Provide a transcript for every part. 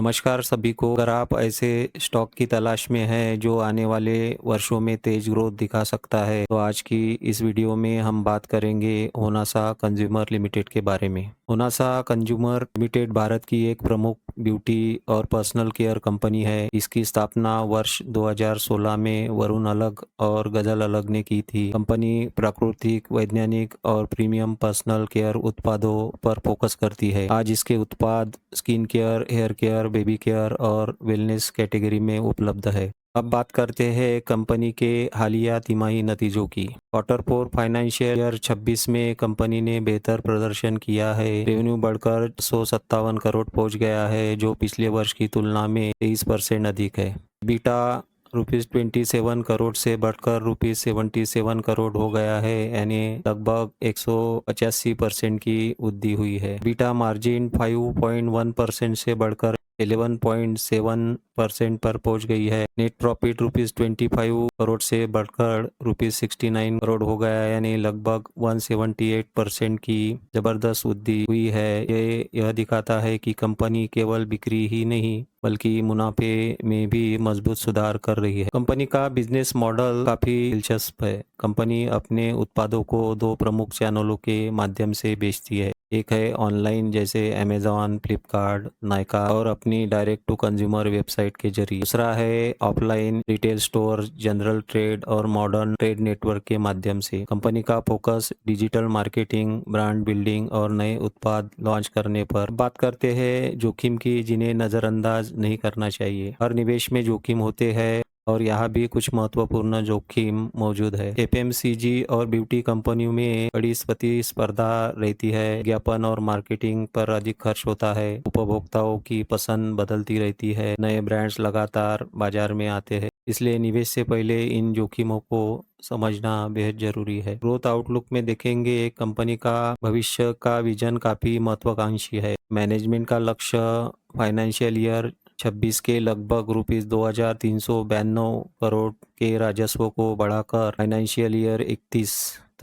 नमस्कार सभी को। अगर आप ऐसे स्टॉक की तलाश में हैं जो आने वाले वर्षों में तेज ग्रोथ दिखा सकता है, तो आज की इस वीडियो में हम बात करेंगे होनासा कंज्यूमर लिमिटेड के बारे में। होनासा कंज्यूमर लिमिटेड भारत की एक प्रमुख ब्यूटी और पर्सनल केयर कंपनी है। इसकी स्थापना वर्ष 2016 में वरुण अलग और गजल अलग ने की थी। कंपनी प्राकृतिक, वैज्ञानिक और प्रीमियम पर्सनल केयर उत्पादों पर फोकस करती है। आज इसके उत्पाद skin care, hair care, baby care और वेलनेस कैटेगरी में उपलब्ध है। अब बात करते हैं कंपनी के हालिया तिमाही नतीजों की। क्वार्टर 4 फाइनेंशियल ईयर 26 में कंपनी ने बेहतर प्रदर्शन किया है। रेवेन्यू बढ़कर 157 करोड़ पहुंच गया है, जो पिछले वर्ष की तुलना में 23% अधिक है। बीटा ₹27 करोड़ से बढ़कर ₹77 करोड़ हो गया है, यानी लगभग 185% की वृद्धि हुई है। बीटा मार्जिन 5.1% से बढ़कर 11.7% पर पहुंच गई है। नेट प्रॉफिट ₹25 करोड़ से बढ़कर ₹69 करोड़ हो गया है, यानी लगभग 178% की जबरदस्त वृद्धि हुई है। यह दिखाता है कि कंपनी केवल बिक्री ही नहीं बल्कि मुनाफे में भी मजबूत सुधार कर रही है। कंपनी का बिजनेस मॉडल काफी दिलचस्प है। कंपनी अपने उत्पादों को दो प्रमुख चैनलों के माध्यम से बेचती है। एक है ऑनलाइन, जैसे अमेजॉन, फ्लिपकार्ट, नायका, और अपनी डायरेक्ट टू कंज्यूमर वेबसाइट के जरिए। दूसरा है offline retail store, general trade और मॉडर्न ट्रेड नेटवर्क के माध्यम से। कंपनी का focus digital marketing, brand building और नए उत्पाद लॉन्च करने पर। बात करते हैं जोखिम की, जिन्हें नज़रअंदाज नहीं करना चाहिए। हर निवेश में जोखिम होते हैं और यहाँ भी कुछ महत्वपूर्ण जोखिम मौजूद है। एफएमसीजी और ब्यूटी कंपनियों में बड़ी प्रतिस्पर्धा रहती है। विज्ञापन और मार्केटिंग पर अधिक खर्च होता है। उपभोक्ताओं की पसंद बदलती रहती है। नए ब्रांड्स लगातार बाजार में आते हैं। इसलिए निवेश से पहले इन जोखिमों को समझना बेहद जरूरी है। ग्रोथ आउटलुक में देखेंगे, कंपनी का भविष्य का विजन काफी महत्वाकांक्षी है। मैनेजमेंट का लक्ष्य फाइनेंशियल ईयर 26 के लगभग ₹2392 करोड़ के राजस्व को बढ़ाकर फाइनेंशियल ईयर 31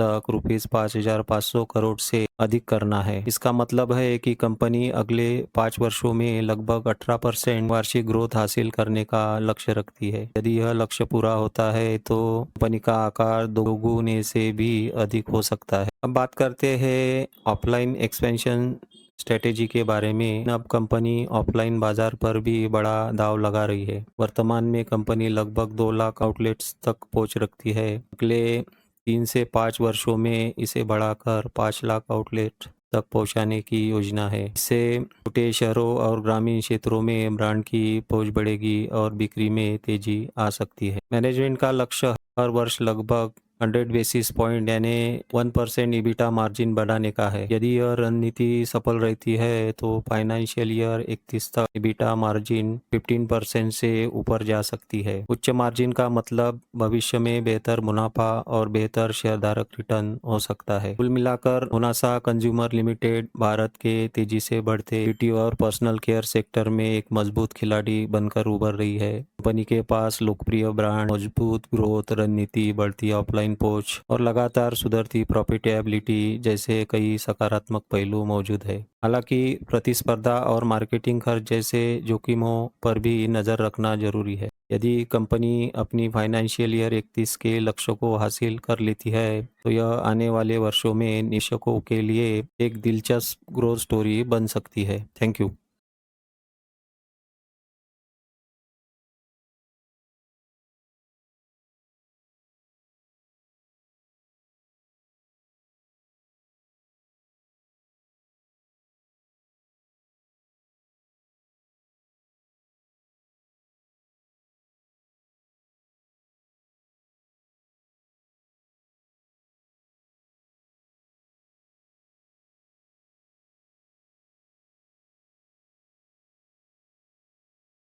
तक ₹5500 करोड़ से अधिक करना है। इसका मतलब है कि कंपनी अगले 5 वर्षों में लगभग 18% वार्षिक ग्रोथ हासिल करने का लक्ष्य रखती है। यदि यह लक्ष्य पूरा होता है तो कंपनी का आकार दोगुने से भी अधिक हो सकता है। अब बात करते हैं ऑफलाइन एक्सपेंशन स्ट्रेटेजी के बारे में। अब कंपनी ऑफलाइन बाजार पर भी बड़ा दांव लगा रही है। वर्तमान में कंपनी लगभग 2 लाख आउटलेट्स तक पहुंच रखती है। अगले 3 से 5 वर्षों में इसे बढ़ाकर 5 लाख आउटलेट तक पहुंचाने की योजना है। इससे छोटे शहरों और ग्रामीण क्षेत्रों में ब्रांड की पहुंच बढ़ेगी और बिक्री में तेजी आ सकती है। मैनेजमेंट का लक्ष्य हर वर्ष लगभग 100 बेसिस पॉइंट यानी 1% ईबिटा मार्जिन बढ़ाने का है। यदि यह रणनीति सफल रहती है तो फाइनेंशियल ईयर 31 तक ईबिटा मार्जिन 15% से ऊपर जा सकती है। उच्च मार्जिन का मतलब भविष्य में बेहतर मुनाफा और बेहतर शेयरधारक रिटर्न हो सकता है। कुल मिलाकर होनासा कंज्यूमर लिमिटेड भारत के तेजी से बढ़ते ब्यूटी और पर्सनल केयर सेक्टर में एक मजबूत खिलाड़ी बनकर उभर रही है। कंपनी के पास लोकप्रिय ब्रांड, मजबूत ग्रोथ रणनीति, बढ़ती ऑफलाइन पहुंच और लगातार सुधरती प्रॉफिटेबिलिटी जैसे कई सकारात्मक पहलू मौजूद है। हालांकि प्रतिस्पर्धा और मार्केटिंग खर्च जैसे जोखिमों पर भी नजर रखना जरूरी है। यदि कंपनी अपनी फाइनेंशियल ईयर 31 के लक्ष्यों को हासिल कर लेती है तो यह आने वाले वर्षों में निवेशकों के लिए एक दिलचस्प ग्रोथ स्टोरी बन सकती है। Thank you.